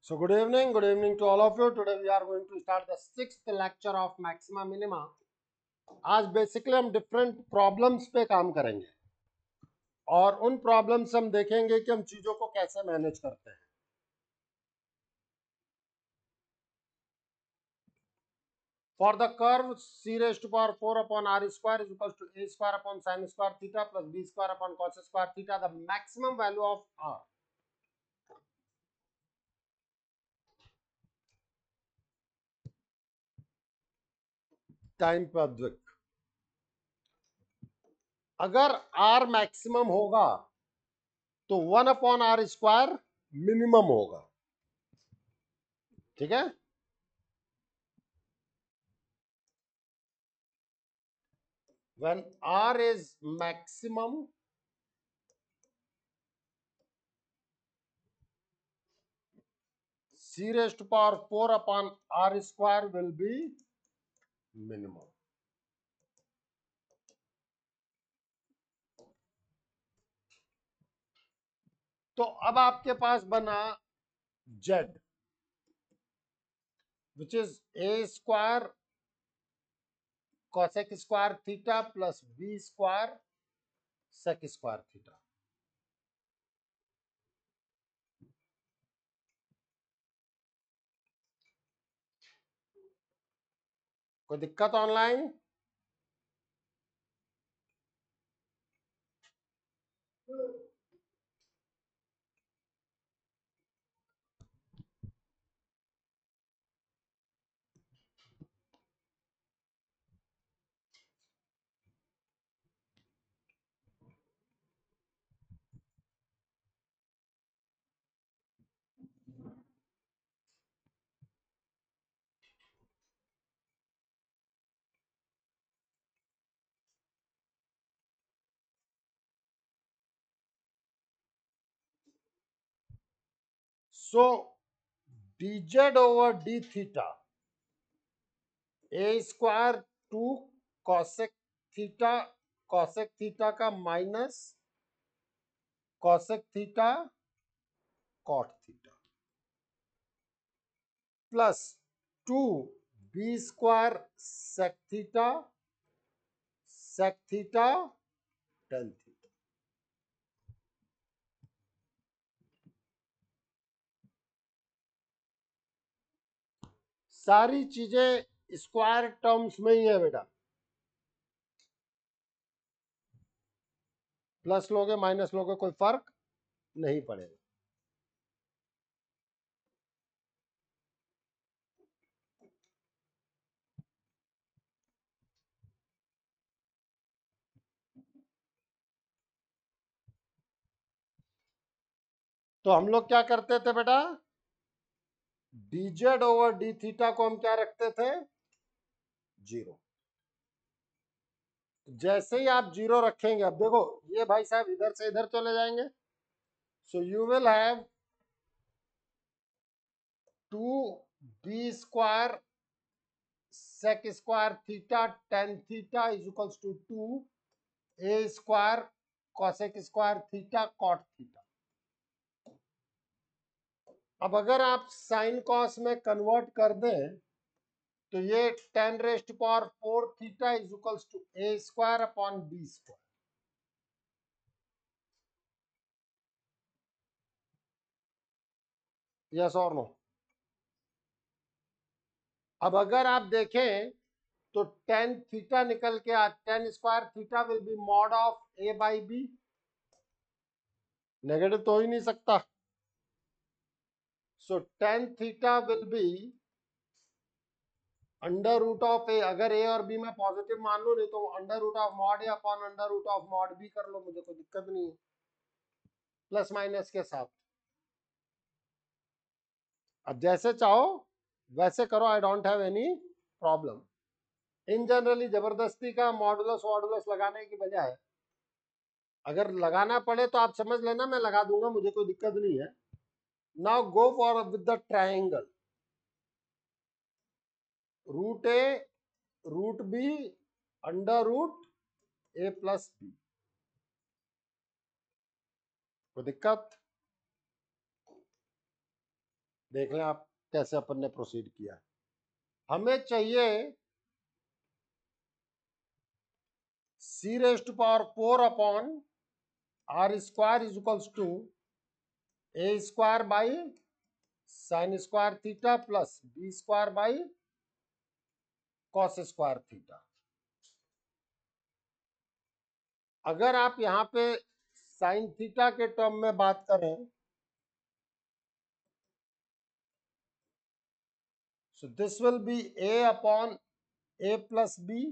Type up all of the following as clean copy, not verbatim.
So good evening to all of you. Today we are going to start the sixth lecture of maxima minima. आज basically हम different problems पे काम करेंगे और उन problems हम देखेंगे कि हम चीजों को कैसे मैनेज करते हैं. For the curve c raised to power 4 upon r square is equals to a square upon sin square theta plus b square upon cos square theta, the maximum value of r. Time पे अद्विक. अगर r maximum होगा तो 1 upon are square minimum होगा. ठीक है. When r is maximum, c raised to power 4 upon r square will be minimum. तो अब आपके पास बना z which is a square cosec square theta plus b square sec square theta. कोई दिक्कत online? So dz over d theta a square 2 cosec theta का minus cosec theta cot theta plus 2 b square sec theta tan theta. सारी चीजें square terms में ही है बेटा. Plus लोगे minus लोगे कोई फर्क नहीं पड़ेगा. तो हम लोग क्या करते थे बेटा, dz ओवर डी थीटा को हम क्या रखते थे, जीरो. जैसे ही आप जीरो रखेंगे, अब देखो ये भाई साहब इधर से इधर चले जाएंगे. So you will have 2b square sec square theta tan theta is equals to 2a square cosec square theta cot theta. अब अगर आप साइन कॉस में कन्वर्ट कर दें तो ये tan raised power 4 theta is equals to a square upon b square. Yes और no? अब अगर आप देखें तो tan थीटा निकल के आ, tan square theta will be mod of a by B. Negative तो हो ही नहीं सकता. So tan theta will be under root of A. अगर ए और बी में पॉजिटिव मान लो, नहीं तो under root of mod A upon under root of mod B कर लो, मुझे कोई दिक्कत नहीं है, प्लस माइनस के साथ. अब जैसे चाहो वैसे करो, I don't have any problem. In generally जबरदस्ती का मॉडुलस वॉडुलस लगाने की बजाय अगर लगाना पड़े तो आप समझ लेना, मैं लगा दूंगा, मुझे कोई दिक्कत नहीं है. Now go for with the triangle root A root B under root A plus B. कोई दिक्कत? देख लें आप कैसे अपन ने प्रोसीड किया। हमें चाहिए c⁴ upon r square is equals to a square by sine square theta plus b square by cos square theta. अगर आप यहां पे साइन थीटा के टर्म में बात करें, so this will be a upon a plus b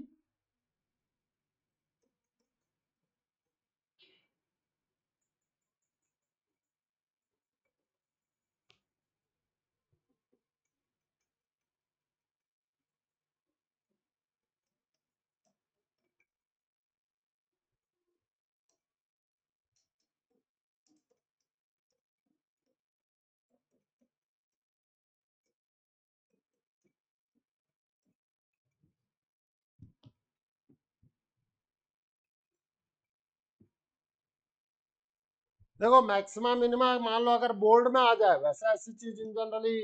देखो maxima minima मान लो अगर बोर्ड में आ जाए, वैसे ऐसी चीज इन जनरली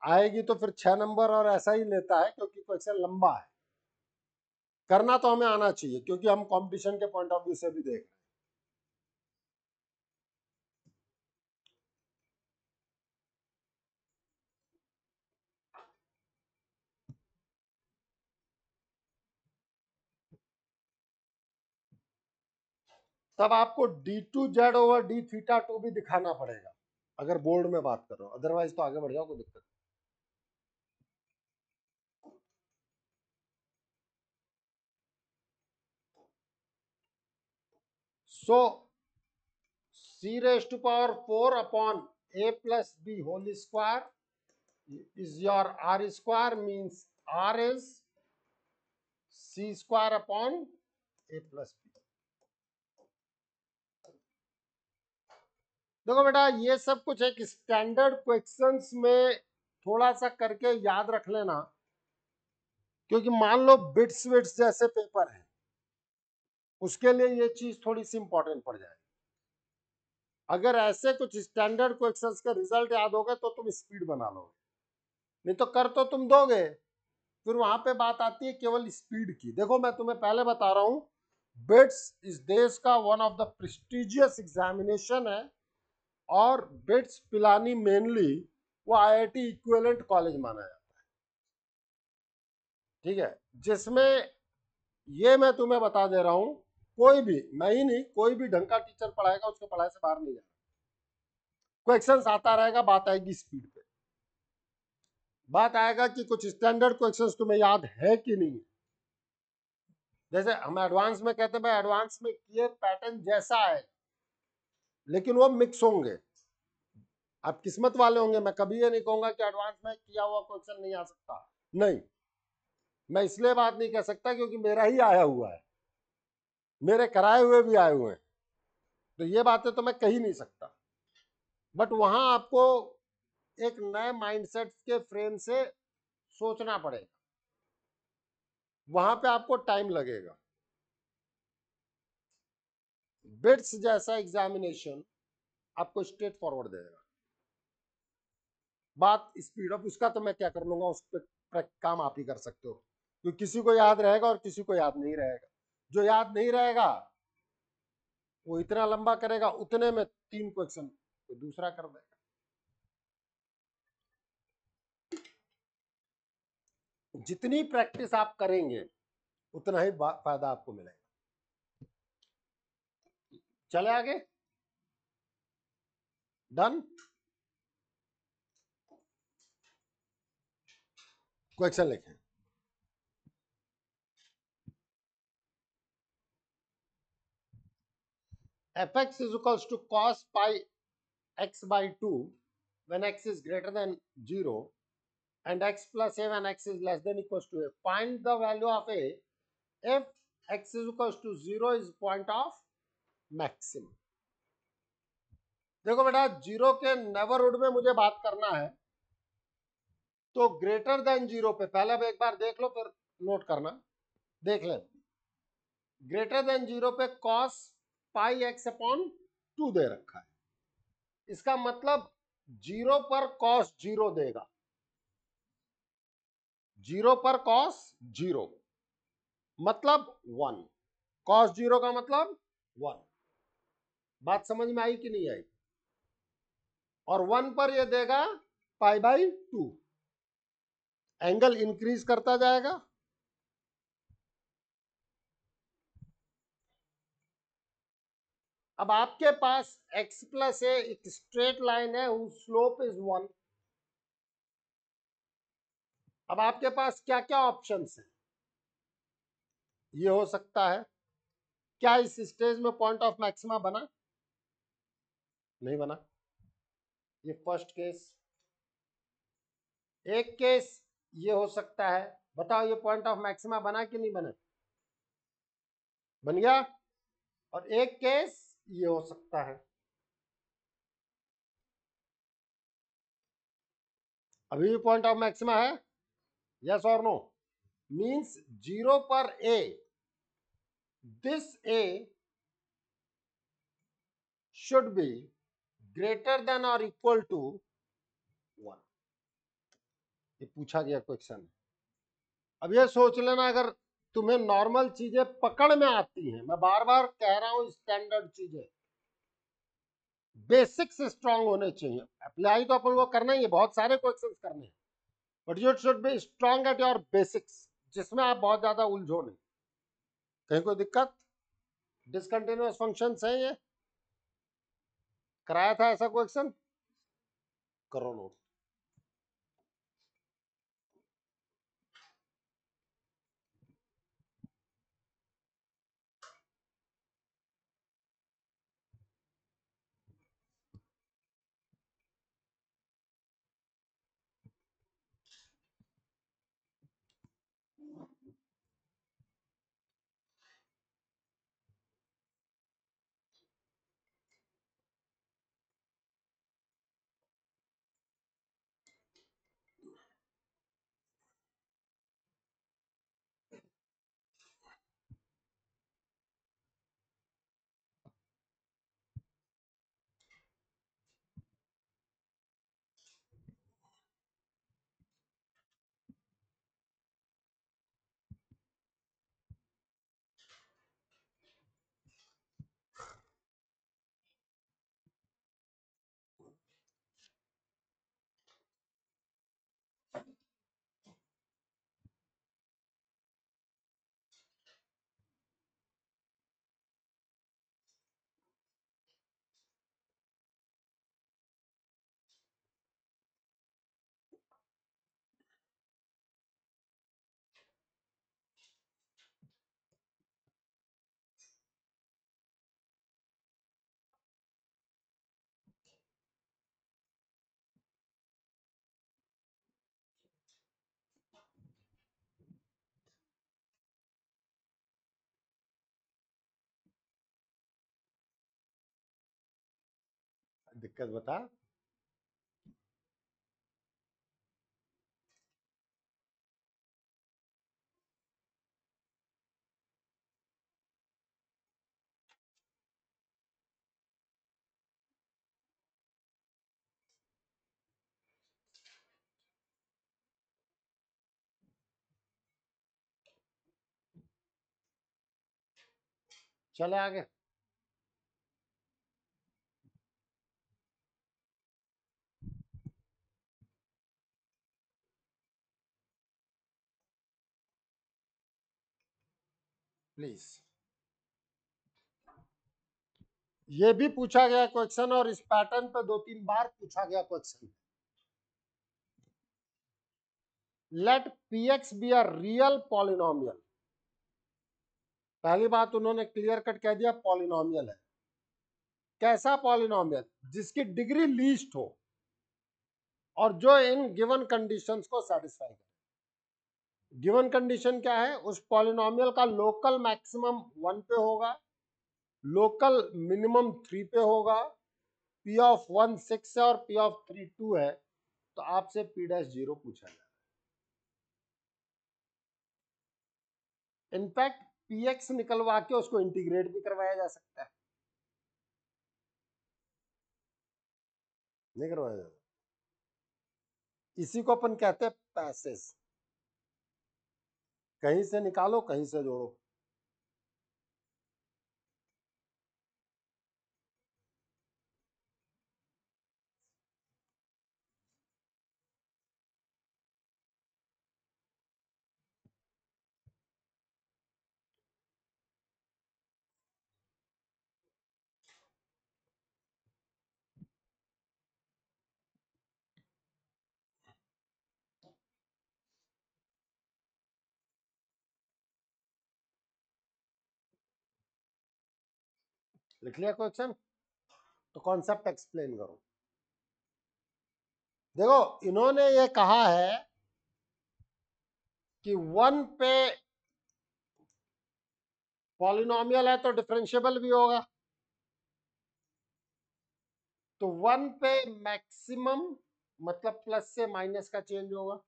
आएगी तो फिर 6 नंबर और ऐसा ही लेता है, क्योंकि क्वेश्चन लंबा है। करना तो हमें आना चाहिए क्योंकि हम कंपटीशन के पॉइंट ऑफ व्यू से भी देख रहे हैं। तब आपको d2z/d थीटा 2 भी दिखाना पड़ेगा अगर बोर्ड में बात कर रहे हो, अदरवाइज तो आगे बढ़ जाओ, कोई दिक्कत। सो c⁴ upon a plus b whole square is your r square, means r is c square upon a plus b। देखो बेटा ये सब कुछ एक स्टैंडर्ड क्वेश्चंस में थोड़ा सा करके याद रख लेना, क्योंकि मान लो बिट्स विट्स जैसे पेपर है, उसके लिए ये चीज थोड़ी सी इंपॉर्टेंट पड़ जाएगी। अगर ऐसे कुछ स्टैंडर्ड क्वेश्चंस के रिजल्ट याद हो गए तो तुम स्पीड बना लोगे, नहीं तो कर तो तुम दोगे, फिर वहां पे बात आती है केवल स्पीड की। देखो मैं तुम्हें पहले बता रहा हूं, बिट्स इस देश का one of the prestigious examination है, और बिट्स पिलानी मेनली वो आईआईटी इक्विवेलेंट कॉलेज माना जाता है, ठीक है, जिसमें ये मैं तुम्हें बता दे रहा हूं, कोई भी, मैं ही नहीं, कोई भी ढंग का टीचर पढ़ाएगा उसके पढ़ाई से बाहर नहीं जाएगा, क्वेश्चंस आता रहेगा, बात आएगी स्पीड पे, बात आएगा कि कुछ स्टैंडर्ड क्वेश्चंस तुम्हें याद है कि नहीं। जैसे हम एडवांस में कहते हैं भाई एडवांस में किए पैटर्न जैसा है, लेकिन वो मिक्स होंगे, आप किस्मत वाले होंगे। मैं कभी ये नहीं कहूंगा कि एडवांस में किया हुआ क्वेश्चन नहीं आ सकता, नहीं, मैं इसलिए बात नहीं कह सकता क्योंकि मेरा ही आया हुआ है, मेरे कराए हुए भी आए हुए हैं, तो ये बातें तो मैं कह ही नहीं सकता। बट वहां आपको एक नए माइंडसेट के फ्रेम से सोचना पड़ेगा, वहां पे आपको टाइम लगेगा। बिट्स जैसा एग्जामिनेशन आपको स्ट्रेट फॉरवर्ड देगा, बात स्पीड अप उसका तो मैं क्या कर लूंगा, उस पर काम आप ही कर सकते हो, क्योंकि किसी को याद रहेगा और किसी को याद नहीं रहेगा। जो याद नहीं रहेगा वो इतना लंबा करेगा, उतने में 3 क्वेश्चन तो दूसरा कर देगा। जितनी प्रैक्टिस आप करेंगे उतना ही फायदा आपको मिलेगा। चले आगे, डन। क्वेश्चन लिखें, fx is equals to cos pi x by 2 when x is greater than 0 and x plus a when x is less than equals to a. Find the value of a if x is equals to 0 is point of maximum। देखो बेटा zero के neighbourhood में मुझे बात करना है, तो greater than 0 पे पहले एक बार देख लो फिर नोट करना, देख ले, ग्रेटर देन 0 पे cos पाई x अपॉन 2 दे रखा है, इसका मतलब 0 पर cos 0 देगा, 0 पर cos 0 मतलब 1, cos 0 का मतलब 1। बात समझ में आई कि नहीं आई? और 1 पर ये देगा π/2, एंगल इंक्रीज करता जाएगा। अब आपके पास x प्लस ए एक स्ट्रेट लाइन है, स्लोप इज 1। अब आपके पास क्या क्या ऑप्शंस हैं? ये हो सकता है, क्या इस स्टेज में पॉइंट ऑफ मैक्सिमा बना? नहीं बना। ये फर्स्ट केस। एक केस ये हो सकता है, बताओ ये पॉइंट ऑफ मैक्सिमा बना कि नहीं बना? बन गया। और एक केस ये हो सकता है, अभी भी पॉइंट ऑफ मैक्सिमा है, यस और नो? मींस 0 पर A, this A should be greater than or equal to 1। ये पूछा गया क्वेश्चन। अब ये सोच लेना, अगर तुम्हें नॉर्मल चीजें पकड़ में आती हैं, मैं बार बार कह रहा हूं स्टैंडर्ड चीजें, बेसिक्स स्ट्रांग होने चाहिए। अप्लाई तो अपन को करना ही है, बहुत सारे क्वेश्चंस करने हैं, but you should be strong at your basics, जिसमें आप बहुत ज्यादा उलझो नहीं। कहीं कोई दिक्कत? डिसकंटिन्यूअस फंक्शंस है ये, कराया था ऐसा क्वेश्चन? करो नोट। दिक्कत बता। चले आगे। प्लीज, ये भी पूछा गया क्वेश्चन, और इस पैटर्न पे 2-3 बार पूछा गया question. Let px be a real polynomial. पहली बात उन्होंने क्लियर कट कह दिया, पॉलिनोमियल है। कैसा पॉलिनोमियल? जिसकी डिग्री लीस्ट हो और जो इन गिवन कंडीशंस को सेटिस्फाई करे। गिवन कंडीशन क्या है? उस पॉलिनोमियल का लोकल मैक्सिमम 1 पे होगा, लोकल मिनिमम 3 पे होगा, p ऑफ 1 6 है और p ऑफ 3 2 है, तो आपसे p'0 पूछा जाए। इनफैक्ट px निकलवा के उसको इंटीग्रेट भी करवाया जा सकता है। नहीं करवाया जाता। इसी को अपन कहते हैं पैसेज। कहीं से निकालो कहीं से जोड़ो। लिख लिया क्वेश्चन? तो कॉन्सेप्ट एक्सप्लेन करो। देखो इन्होंने ये कहा है कि 1 पे पॉलिनोमियल है तो डिफरेंशिएबल भी होगा। तो 1 पे मैक्सिमम मतलब प्लस से माइनस का चेंज होगा,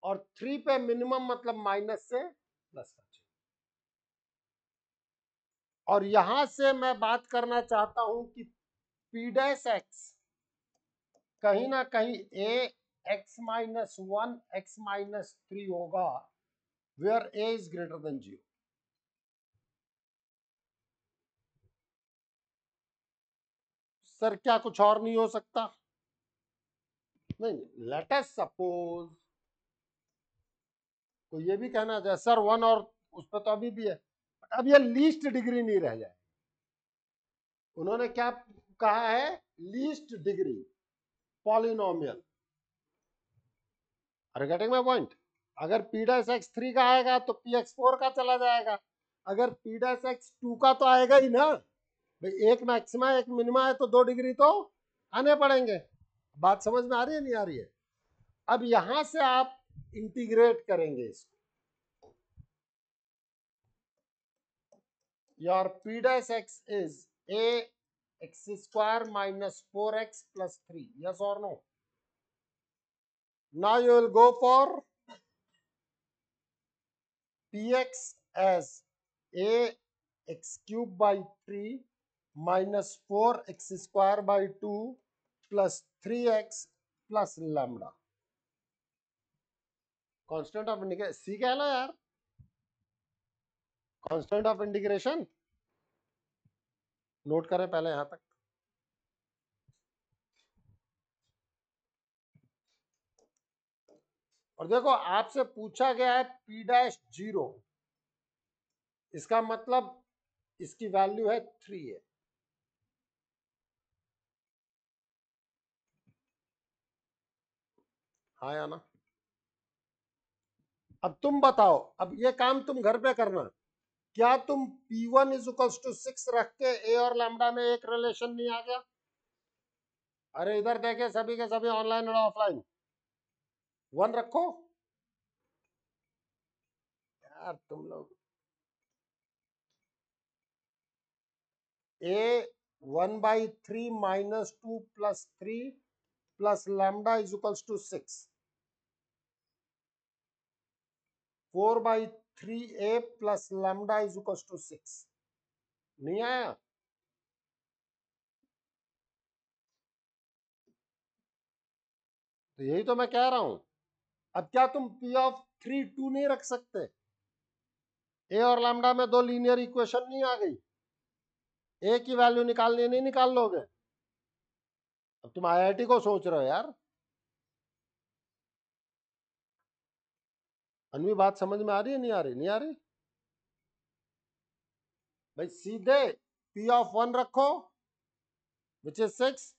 और 3 पे मिनिमम मतलब माइनस से प्लस का चेंज। और यहां से मैं बात करना चाहता हूं कि पी डैश एक्स कहीं ना कहीं A X minus 1 X minus 3 होगा, where A is greater than 0। Sir क्या कुछ और नहीं हो सकता? नहीं, लेट अस सपोज तो ये भी कहना चाहिए सर 1 और उस पर तो अभी भी है, अब ये लीस्ट डिग्री नहीं रह जाए। उन्होंने क्या कहा है? Least degree polynomial. Are getting my point? अगर पी डैश एक्स 3 का आएगा तो पी एक्स 4 का चला जाएगा, अगर पी डैश एक्स 2 का तो आएगा ही ना भाई। एक मैक्सिमा एक मिनिमा है तो 2 डिग्री तो आने पड़ेंगे। बात समझ में आ रही है नहीं आ रही है? अब यहां से आप इंटीग्रेट करेंगे इसको। Your P dash x is a x square minus 4x plus 3, yes or no? Now you will go for px as a x cube by 3 minus 4x square by 2 plus 3x plus lambda। Constant of integration C कह लो यार, constant of integration note करें पहले यहां तक। और देखो आपसे पूछा गया है p डैश 0, इसका मतलब इसकी वैल्यू है 3 है। हाँ या ना? अब तुम बताओ, अब ये काम तुम घर पे करना। क्या तुम P1 इज इक्वल्स टू 6 रख के ए और लैम्डा में एक रिलेशन नहीं आ गया? अरे इधर देखे सभी के सभी ऑनलाइन और ऑफलाइन 1 रखो यार तुम लोग। A 1/3 minus 2 plus 3 plus lambda is equals to 6, 4/3 A plus lambda is equals to 6। नहीं आया? तो यही तो मैं कह रहा हूं। अब क्या तुम P ऑफ 3 2 नहीं रख सकते? ए और लैम्डा में 2 लीनियर इक्वेशन नहीं आ गई? ए की वैल्यू निकालनी नहीं निकाल लोगे? अब तुम आईआईटी को सोच रहे हो यार। अनवी बात समझ में आ रही है नहीं आ रही? नहीं आ रही भाई। सीधे P ऑफ 1 रखो विच इज 6,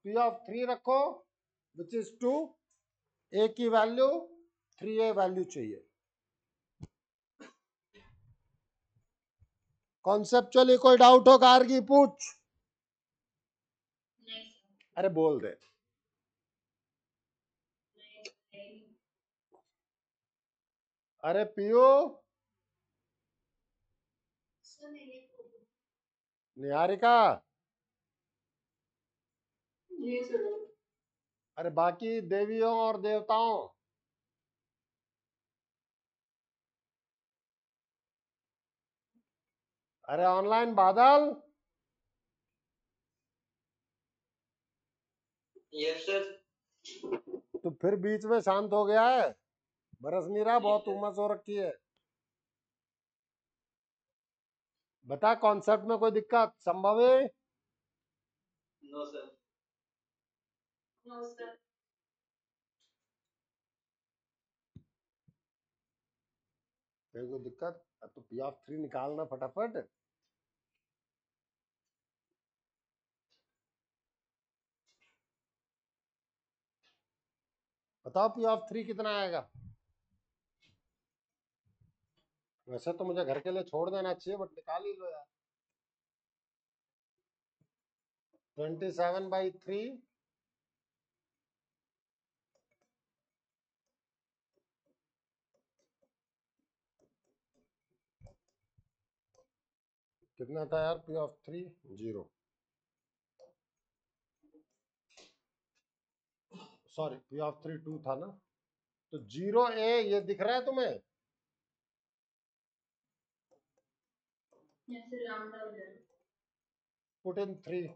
P ऑफ 3 रखो विच इज 2, ए की वैल्यू 3a वैल्यू चाहिए। कॉन्सेप्चुअली कोई डाउट हो कार की पूछ। अरे बोल दे। अरे पियो निहारिका, अरे बाकी देवियों और देवताओं, अरे ऑनलाइन बादल, यस सर। तो फिर बीच में शांत हो गया है, बरस नहीं रहा, बहुत उमस हो रखी है। बता कॉन्सेप्ट में कोई दिक्कत संभव है? No sir. No sir. कोई दिक्कत? तो पी ऑफ 3 निकालना फटाफट। बताओ पी ऑफ 3 कितना आएगा? वैसे तो मुझे घर के लिए छोड़ देना चाहिए, बट निकाल ही लो यार। 27/3 कितना था यार? P of 3 0, sorry P of 3 2 था ना, तो 0A ये दिख रहा है तुम्हें? Put in 3।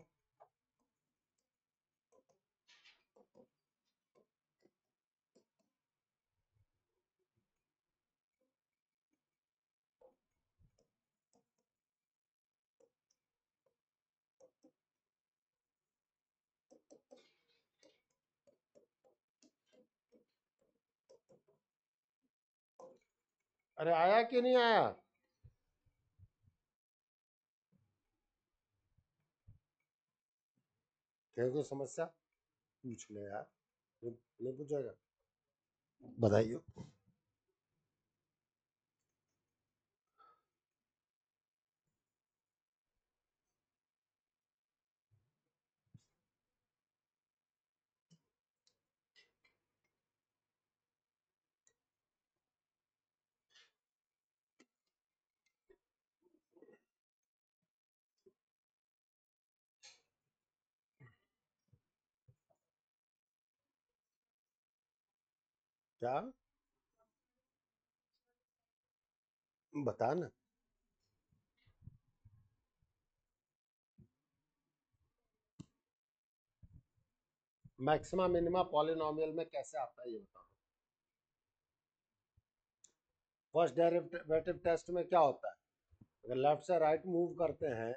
अरे आया कि नहीं आया? तेरे को समस्या पूछ ले यार, नहीं पूछेगा? बताइए। क्या बता ना। मैक्सिमा मिनिमा पॉलिनोमियल में कैसे आता है ये बताओ। फर्स्ट डेरिवेटिव टेस्ट में क्या होता है? अगर लेफ्ट से राइट मूव करते हैं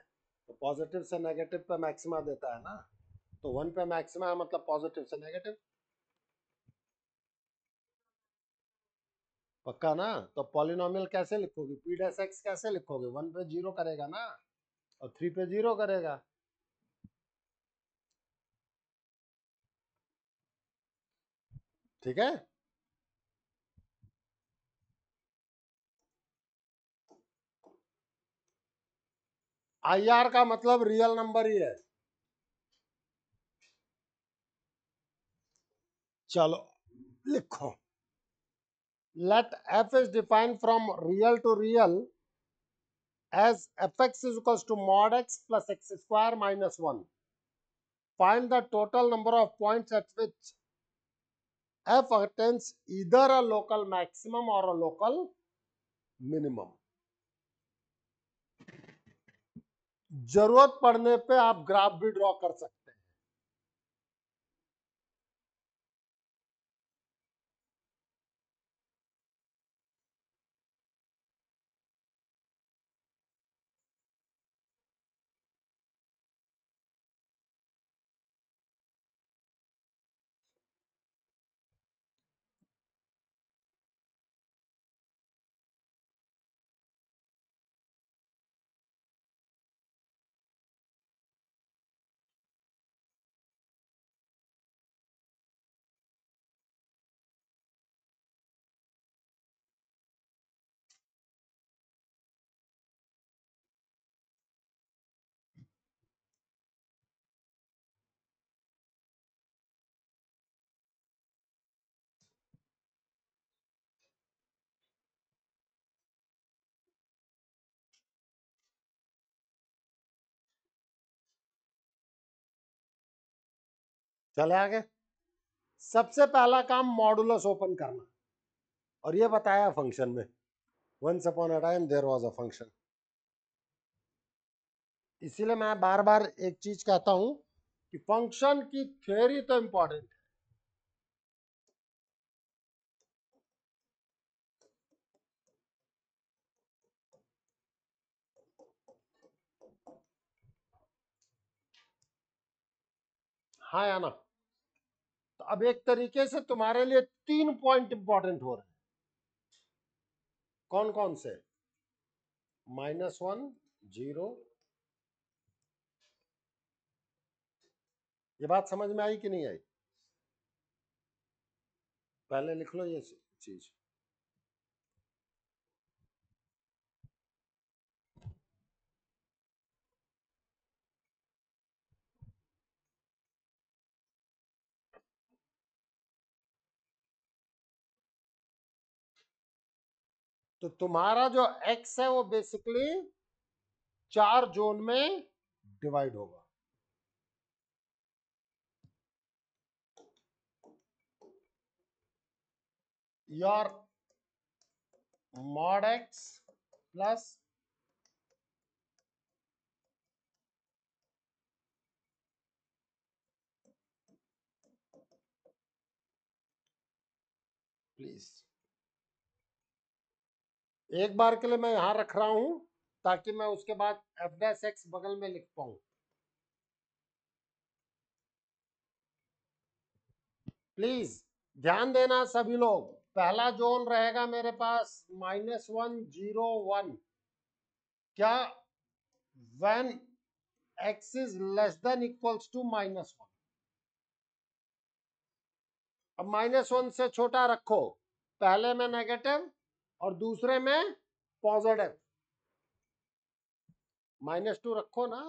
तो पॉजिटिव से नेगेटिव पे मैक्सिमा देता है ना, तो 1 पे मैक्सिमा है मतलब पॉजिटिव से नेगेटिव। पक्का ना? तो पॉलिनोमियल कैसे लिखोगे? पी डैश एक्स कैसे लिखोगे? 1 पे 0 करेगा ना, और 3 पे 0 करेगा। ठीक है। आई आर का मतलब रियल नंबर ही है। चलो लिखो, let f is defined from real to real as fx is equals to mod x plus x square minus 1. Find the total number of points at which f attains either a local maximum or a local minimum. जरूरत पड़ने पे आप graph भी draw कर सकते हैं। चले आगे। सबसे पहला काम मॉडुलस ओपन करना, और ये बताया फंक्शन में, once upon a time there was a function. इसीलिए मैं बार बार एक चीज कहता हूं कि फंक्शन की थ्योरी तो इंपॉर्टेंट है। हाँ या ना? तो अब एक तरीके से तुम्हारे लिए 3 पॉइंट इंपॉर्टेंट हो रहे हैं। कौन कौन से? -1, 0। ये बात समझ में आई कि नहीं आई? पहले लिख लो ये चीज। तो तुम्हारा जो x है वो बेसिकली 4 जोन में डिवाइड होगा। Your mod x plus please एक बार के लिए मैं यहां रख रहा हूं ताकि मैं उसके बाद f' बगल में लिख पाऊं। प्लीज ध्यान देना सभी लोग। पहला जोन रहेगा मेरे पास -1, 0, 1। क्या? when x is less than equals to -1। अब -1 से छोटा रखो, पहले में नेगेटिव और दूसरे में पॉजिटिव। -2 रखो ना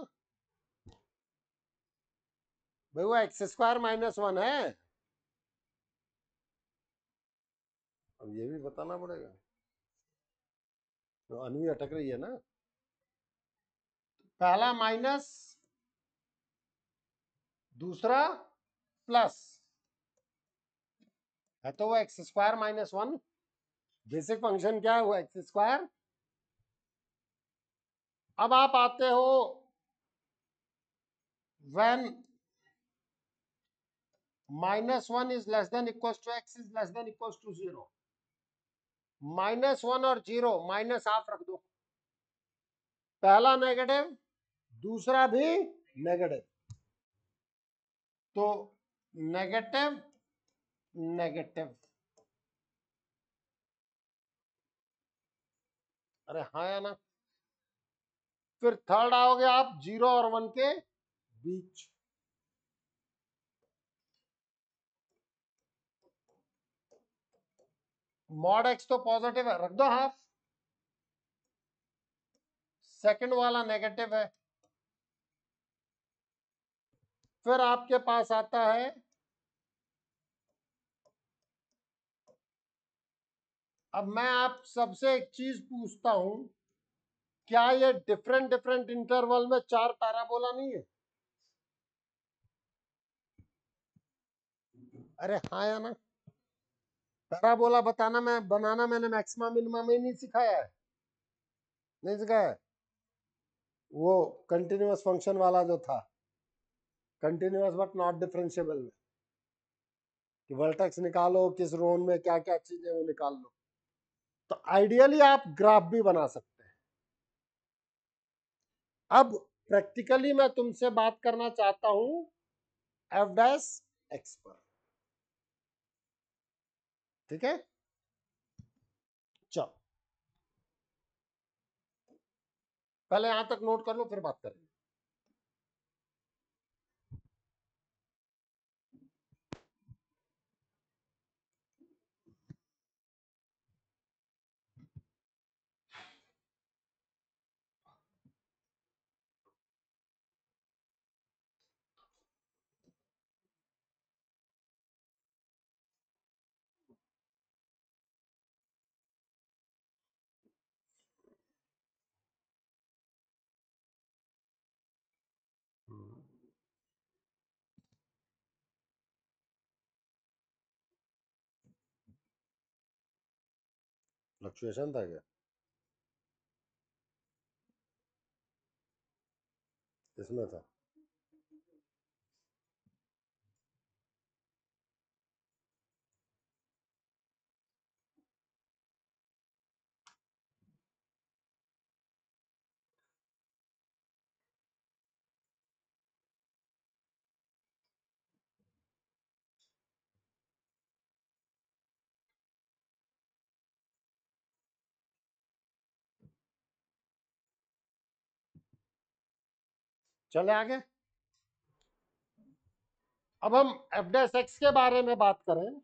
भाई, वो x² -1 है। अब ये भी बताना पड़ेगा, तो अनवी अटक रही है ना। पहला माइनस, दूसरा प्लस है, तो वो x² -1। बेसिक फंक्शन क्या है? वो x²। अब आप आते हो when -1 is less than equals to x is less than equals to 0। -1 और 0 माइनस हाफ रख दो, पहला नेगेटिव दूसरा भी नेगेटिव, तो नेगेटिव नेगेटिव। अरे हाँ या ना? फिर थर्ड आओगे आप 0 और 1 के बीच। मॉड x तो पॉजिटिव है, रख दो हाफ। सेकंड वाला नेगेटिव है। फिर आपके पास आता है अब मैं आप सबसे एक चीज पूछता हूं, क्या ये डिफरेंट डिफरेंट इंटरवल में 4 पैराबोला नहीं है? अरे हाँ या ना? पैराबोला बनाना मैंने मैक्सिमा मिनिमा में नहीं सिखाया है? नहीं सिखाया है? वो कंटिन्यूअस फंक्शन वाला जो था, कंटिन्यूअस बट नॉट डिफरेंशिएबल में, कि वर्टेक्स निकालो किस जोन में क्या क्या चीजें वो निकाल लो। तो आइडियली आप ग्राफ भी बना सकते हैं। अब प्रैक्टिकली मैं तुमसे बात करना चाहता हूं f' पर। ठीक है, चलो पहले यहां तक नोट कर लो, फिर बात करेंगे। फ्लक्चुएशन था क्या? इसमें था। चले आगे। अब हम एफ डैश एक्स के बारे में बात करें।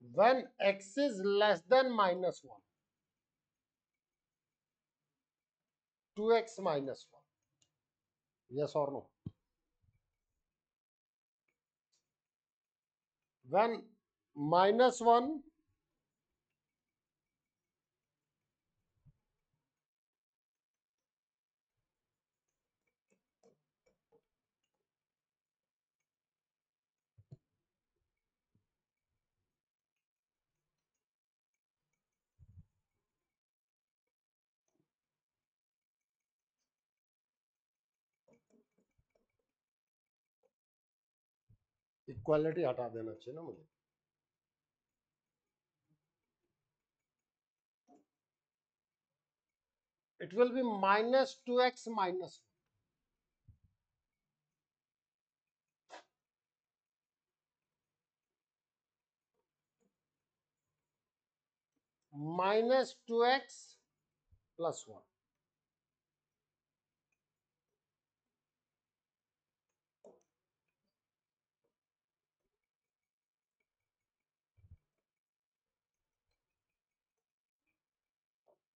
when x is less than -1, 2x minus 1, yes or no? When -1 equality हटा देना चाहिए ना मुझे। It will be -2x minus 1 -2x plus 1।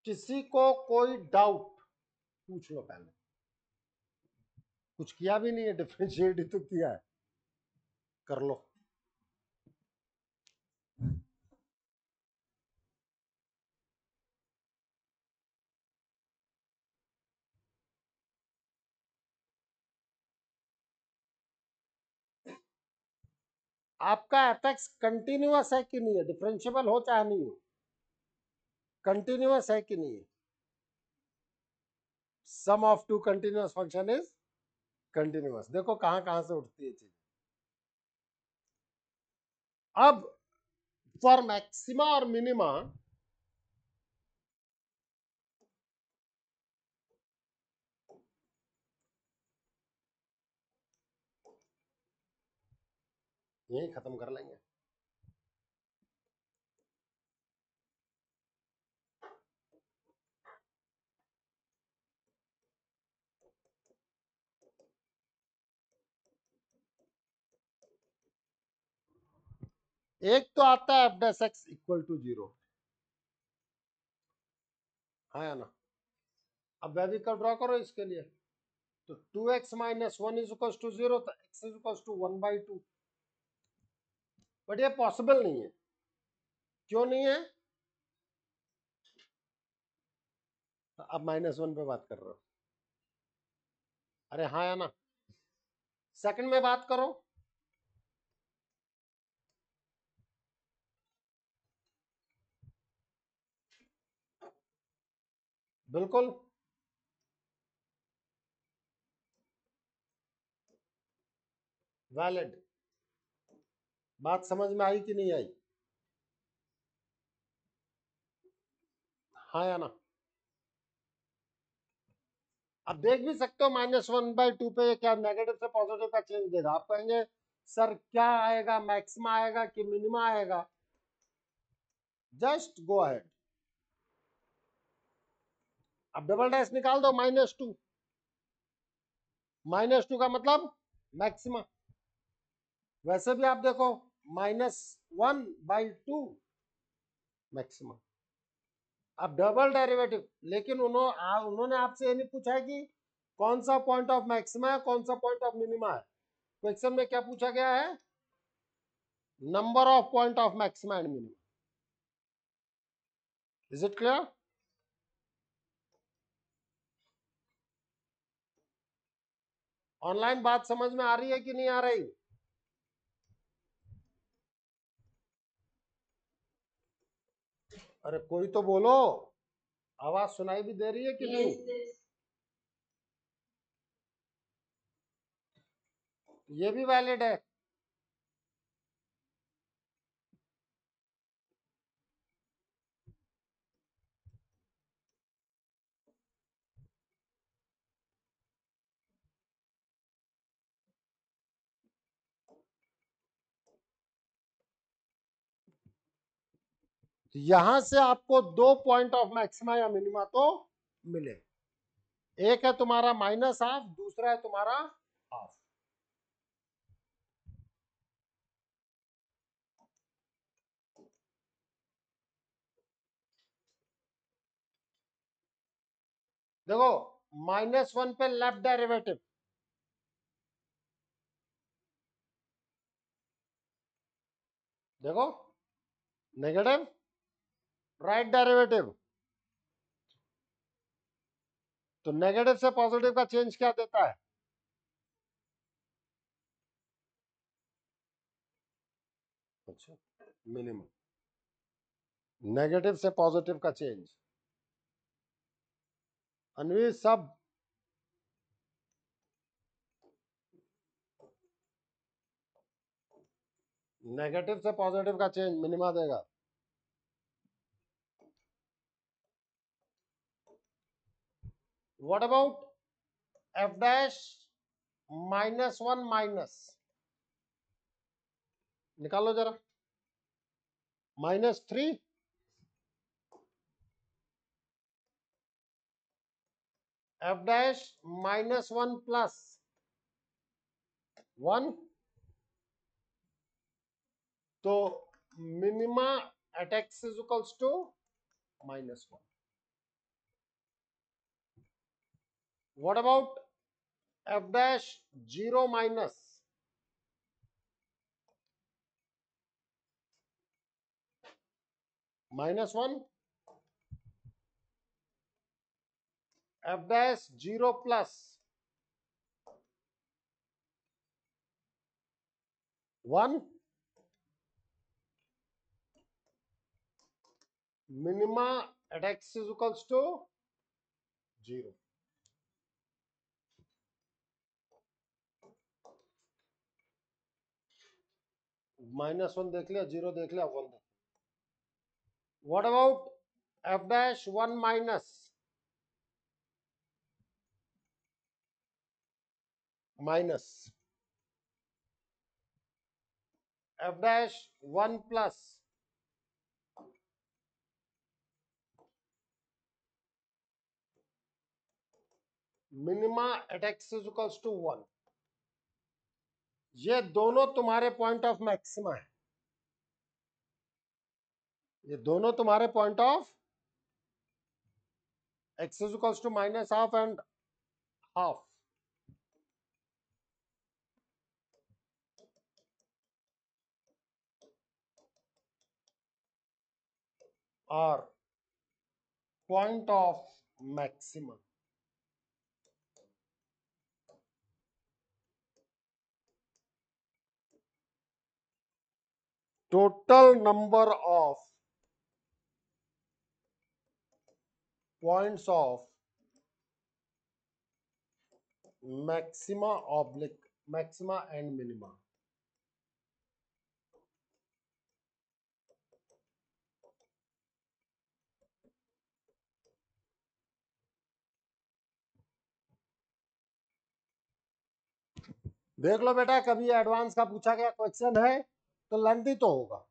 किसी को कोई डाउट पूछ लो पहले। कुछ किया भी नहीं है, डिफरेंशिएट ही तो किया है, कर लो। आपका एफ एक्स कंटिन्यूअस है कि नहीं है, डिफरेंशिएबल हो चाहे नहीं हो, कंटिन्यूअस है कि नहीं है? Sum of two continuous function is continuous. देखो कहां कहां से उठती है चीज। अब फॉर मैक्सिमा और मिनिमा यही खत्म कर लेंगे। एक तो आता है f dash x equal to 0, हाँ या ना? अब वेविकल ड्रॉ करो इसके लिए। तो 2x minus 1 is equals to 0, तो x is equals to 1/2। But ये पॉसिबल नहीं है। क्यों नहीं है? अब -1 पे बात कर रहे हो? अरे हाँ या ना? सेकंड में बात करो। बिल्कुल वैलिड। बात समझ में आई कि नहीं आई? हाँ या ना? अब देख भी सकते हो -1/2 पे क्या नेगेटिव से पॉजिटिव का चेंज देगा। आप कहेंगे सर क्या आएगा, मैक्सिमा आएगा कि मिनिमा आएगा? Just go ahead. अब डबल डैश निकाल दो, -2। -2 का मतलब मैक्सिमा। वैसे भी आप देखो -1/2 मैक्सिमम। अब डबल डेरिवेटिव, लेकिन उन्होंने आपसे ये नहीं पूछा है कि कौन सा पॉइंट ऑफ मैक्सिमा है, कौन सा पॉइंट ऑफ मिनिमा है। क्वेश्चन में क्या पूछा गया है? Number of point of maxima and minima. Is it clear? Online बात समझ में आ रही है कि नहीं आ रही? अरे कोई तो बोलो, आवाज सुनाई भी दे रही है कि नहीं? ये भी वैलिड है। यहां से आपको दो पॉइंट ऑफ मैक्सिमा या मिनिमा तो मिले। एक है तुम्हारा -हाफ, दूसरा है तुम्हारा हाफ। देखो -1 पे लेफ्ट डेरिवेटिव, देखो नेगेटिव राइट डेरिवेटिव, तो नेगेटिव से पॉजिटिव का चेंज क्या देता है? अच्छा, मिनिमम। नेगेटिव से पॉजिटिव का चेंज, अनवी सब नेगेटिव से पॉजिटिव का चेंज मिनिमा देगा। What about f dash -1 minus, निकालो जरा, -3 एफ डैश -1 प्लस 1, तो minima at x is equals to -1। What about f dash 0 minus -1, f dash 0 plus 1, minima at x is equals to 0। -1 देख लिया, 0 देख लिया, 1 देख। What about f dash 1 minus f dash 1 plus minima at x is equals to 1। ये दोनों तुम्हारे point of maxima है, ये दोनों तुम्हारे point of x is equals to -half and half are point of maxima. Total number of points of maxima oblique maxima and minima. देख लो बेटा, कभी एडवांस का पूछा गया क्वेश्चन है तो लेंथी तो होगा।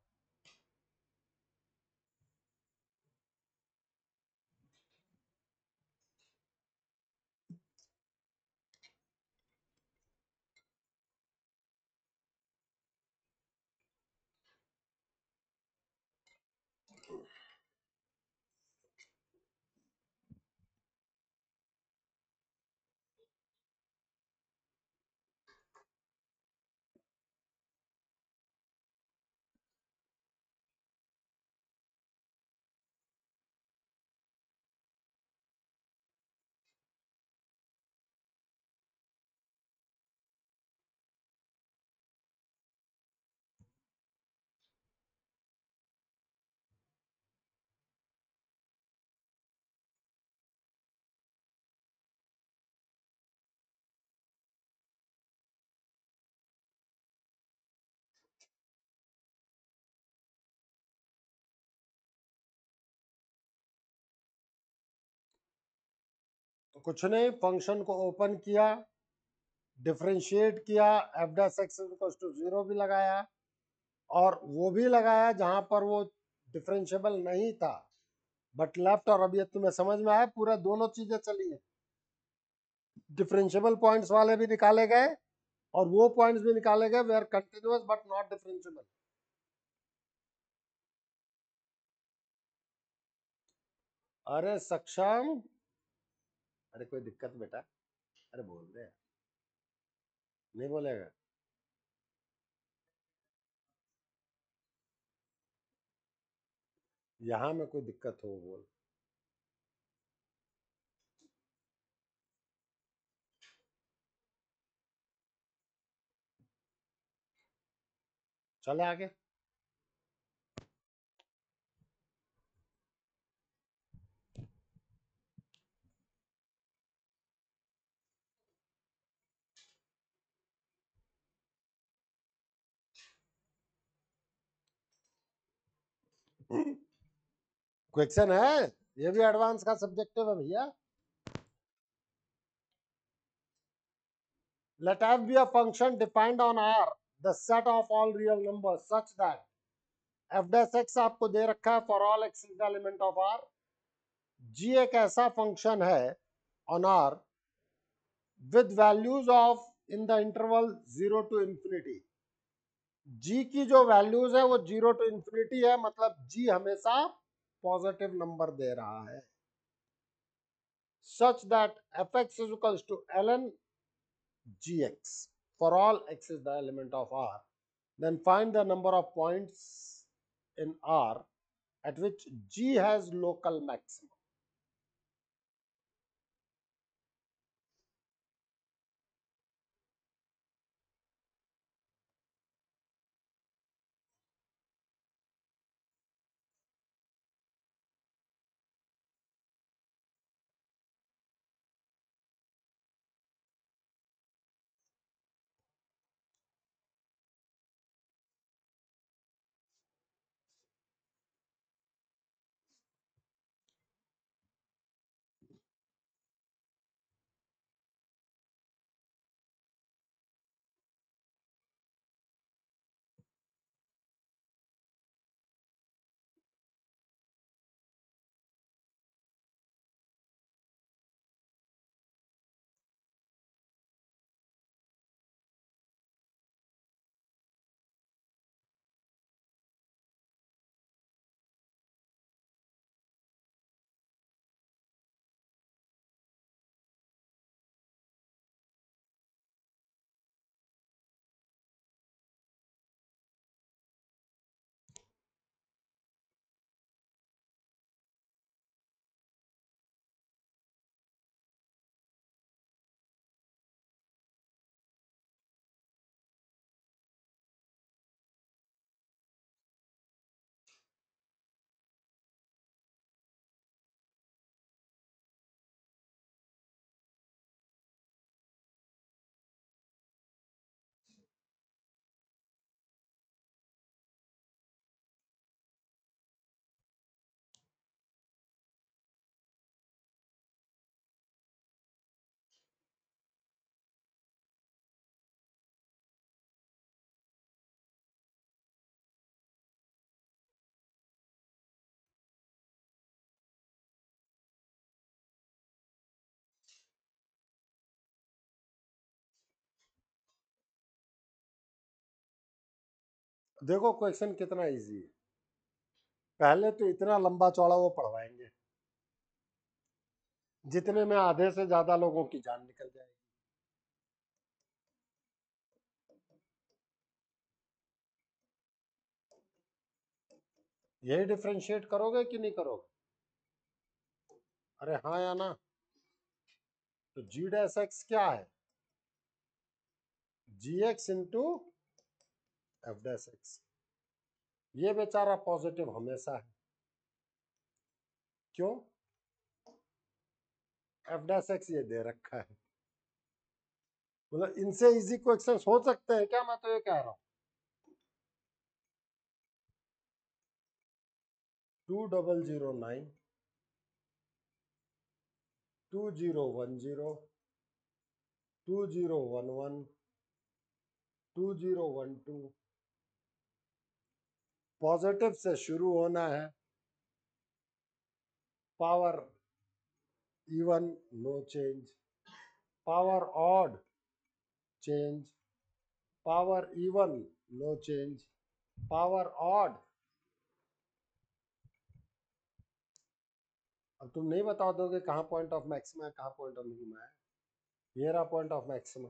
तो कुछ नहीं, फंक्शन को ओपन किया, डिफरेंशिएट किया, f dash x equals to 0 भी लगाया, और वो भी लगाया जहां पर वो डिफरेंशिएबल नहीं था, बट लेफ्ट और अब ये तुम्हें समझ में आया, पूरा दोनों चीजें चली है। डिफरेंशिएबल पॉइंट्स वाले भी निकाले गए और वो पॉइंट्स भी निकाले गए where continuous but not differentiable. अरे सक्षम, अरे कोई दिक्कत बेटा? अरे बोल दे, नहीं बोलेगा? यहाँ में कोई दिक्कत हो बोल। चले आगे। क्वेश्चन है, ये भी एडवांस का सब्जेक्टिव है भैया। Let f be a function defined on R, the set of all real numbers such that f dash x आपको दे रखा है for all x is the element of R। g एक ऐसा फंक्शन है on R with values of in the interval 0 to infinity। g की जो values है वो 0 to infinity है, मतलब g हमेशा पॉजिटिव नंबर दे रहा है। such that fx is equals to ln gx for all x is the element of R, then find the number of points in R at which G has local maximum। देखो question कितना easy है। पहले तो इतना लंबा चौड़ा वो पढ़वाएंगे जितने में आधे से ज्यादा लोगों की जान निकल जाएगी। यही डिफरेंशिएट करोगे कि नहीं करोगे? अरे हाँ या ना? तो जी डैश एक्स क्या है? G x into f dash x. ये बेचारा पॉजिटिव हमेशा है, क्यों? एफ डैश एक्स ये दे रखा है। मतलब इनसे इजी क्वेश्चन हो सकते हैं क्या? मैं तो ये कह रहा हूं। 2009 2010 2011 2012 पॉजिटिव से शुरू होना है, power even know change, power odd change, power even know change, power odd. अब तुम नहीं बता दोगे कहाँ पॉइंट ऑफ मैक्सिमा है, कहाँ पॉइंट ऑफ मिनिमा है। ये रहा पॉइंट ऑफ मैक्सिमा,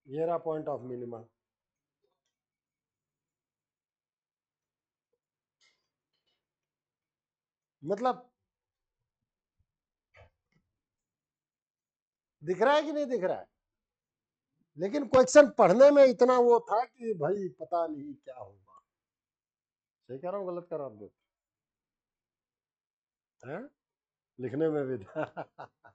ये रहा पॉइंट ऑफ मिनिमा। मतलब दिख रहा है कि नहीं दिख रहा है? लेकिन क्वेश्चन पढ़ने में इतना वो था कि भाई पता नहीं क्या होगा। सही कह रहा हूँ गलत कर रहा हूँ? लिखने में भी था।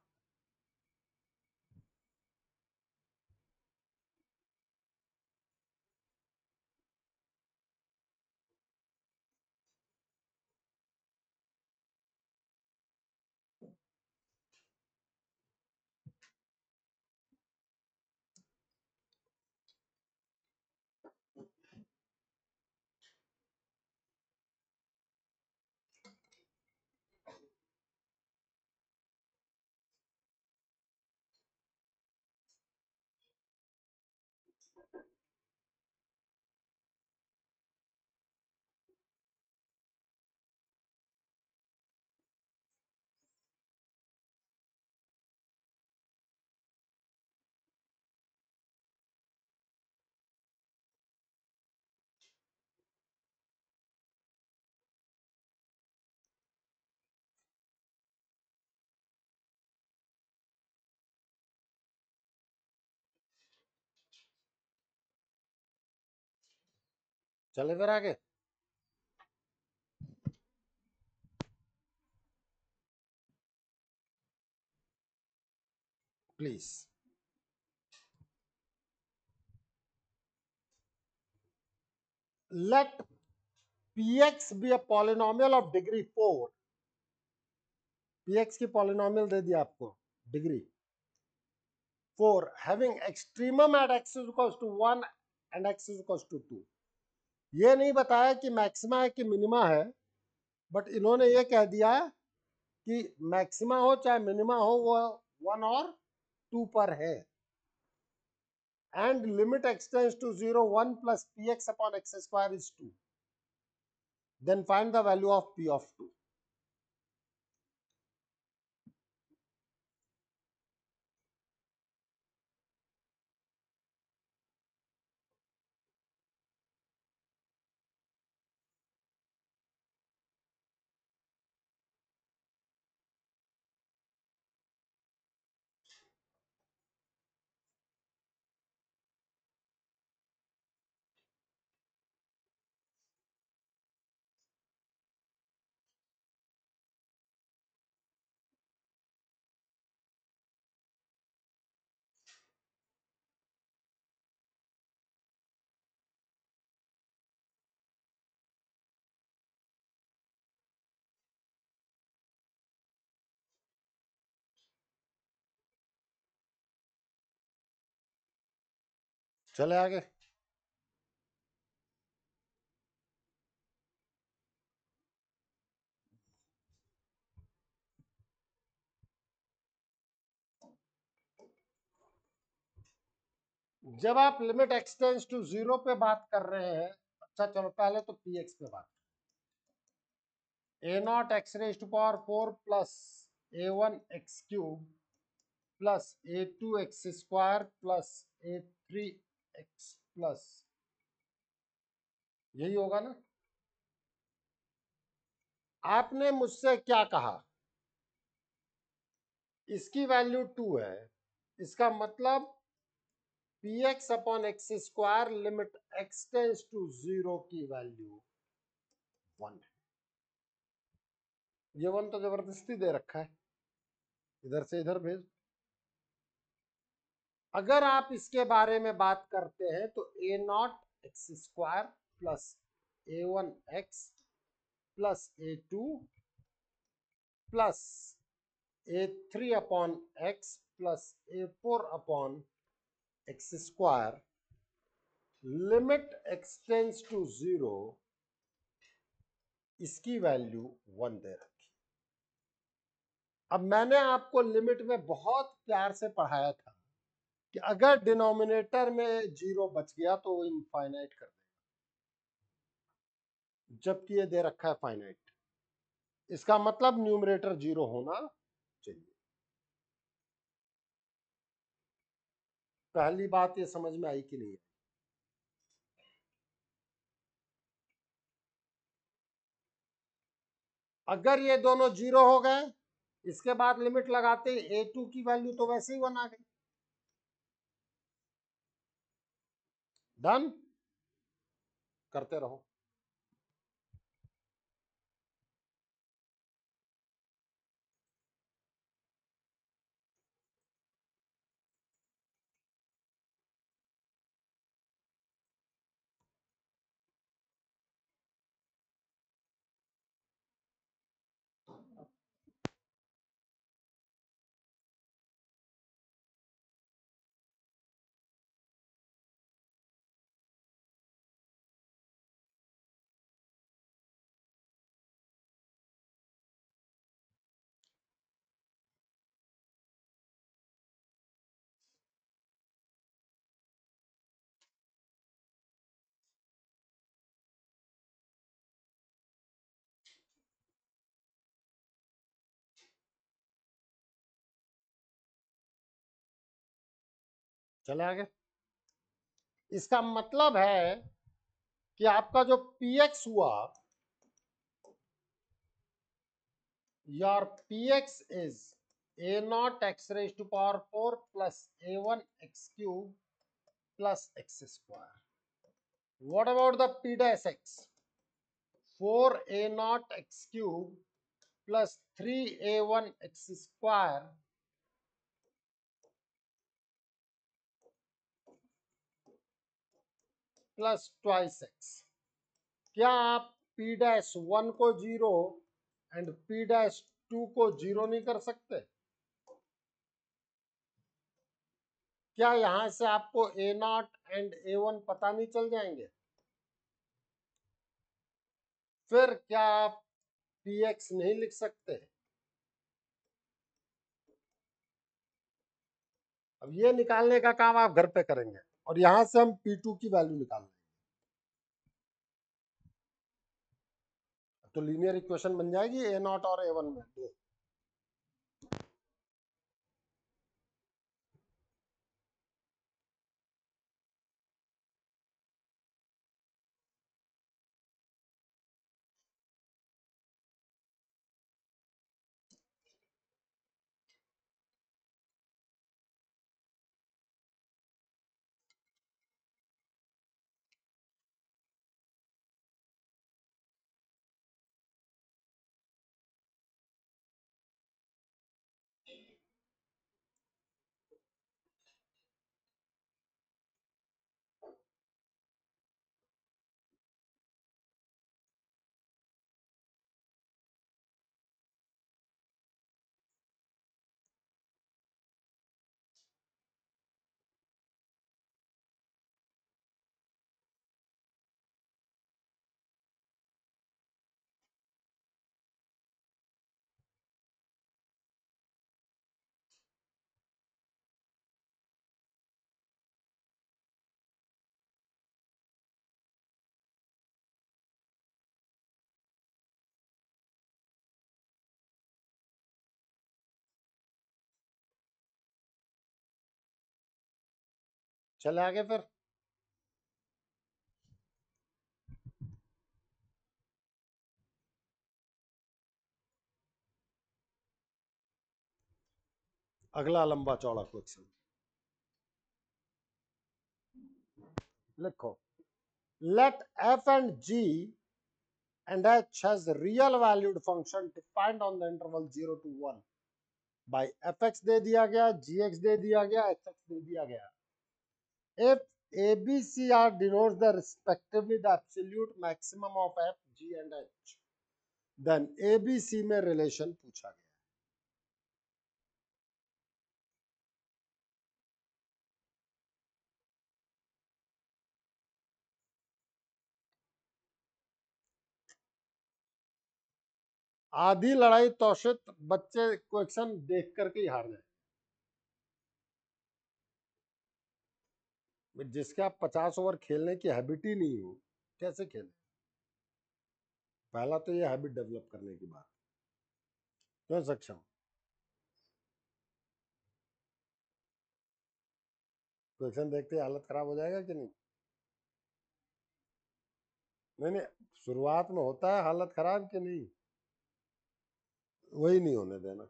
चले फिर आगे। Please let px be a polynomial of degree 4। px की polynomial दे दिया आपको degree 4 having extremum at x is equals to 1 and x is equals to 2। ये नहीं बताया कि मैक्सिमा है कि मिनिमा है, बट इन्होंने ये कह दिया कि मैक्सिमा हो चाहे मिनिमा हो वो 1 और 2 पर है। And limit x tends to 0 1 plus px upon x square is 2। Then find the value of p of 2। चले आगे। जब आप लिमिट x टेंड्स टू 0 पे बात कर रहे हैं, अच्छा चलो पहले तो px पे बात। a naught x raise to power 4 plus a1 x cube plus a2 x square plus a3 x plus, यही होगा ना? आपने मुझसे क्या कहा? इसकी वैल्यू 2 है, इसका मतलब px upon x square limit x tends to 0 की वैल्यू 1 है। ये 1 तो जबरदस्ती दे रखा है, इधर से इधर भेज। अगर आप इसके बारे में बात करते हैं तो a naught x square plus a1 x plus a2 plus a3 upon x plus a4 upon x square limit x tends to 0 इसकी वैल्यू 1 दे रखी। अब मैंने आपको लिमिट में बहुत प्यार से पढ़ाया था कि अगर डिनोमिनेटर में 0 बच गया तो वो इनफाइनाइट कर देगा, जबकि ये दे रखा है फाइनाइट। इसका मतलब न्यूमरेटर 0 होना चाहिए। पहली बात ये समझ में आई कि नहीं? अगर ये दोनों 0 हो गए, इसके बाद लिमिट लगाते a2 की वैल्यू तो वैसे ही 1 आ गई। डन, करते रहो। चले आगे। इसका मतलब है कि आपका जो px हुआ, your px is a0 x raised to power 4 plus a1 x cube plus x square. What about the p dash x? 4a0 x cube plus 3a1 x square plus twice x. क्या आप p dash 1 को 0 and p dash 2 को 0 नहीं कर सकते? क्या यहां से आपको a0 एंड a1 पता नहीं चल जाएंगे? फिर क्या आप px नहीं लिख सकते? अब ये निकालने का काम आप घर पे करेंगे और यहां से हम p2 की वैल्यू निकाल लेंगे, तो लीनियर इक्वेशन बन जाएगी a0 और a1 में दो। चले आगे फिर। अगला लंबा चौड़ा क्वेश्चन लिखो। Let f and g and h has real valued function defined on the interval 0 to 1 by fx दे दिया गया, gx दे दिया गया, hx दे दिया गया। if a b c are denotes the respectively the absolute maximum of f g and h, then a b c में relation पूछा गया। आधी लड़ाई तौशित बच्चे क्वेश्चन देख करके ही हार जाए। जिसके आप 50 ओवर खेलने की हैबिट ही नहीं हो, कैसे खेले? पहला तो ये हैबिट डेवलप करने की बात। क्यों सक्षम? क्वेश्चन देखते ही हालत खराब हो जाएगा कि नहीं? नहीं, शुरुआत में होता है हालत खराब कि नहीं? वही नहीं होने देना।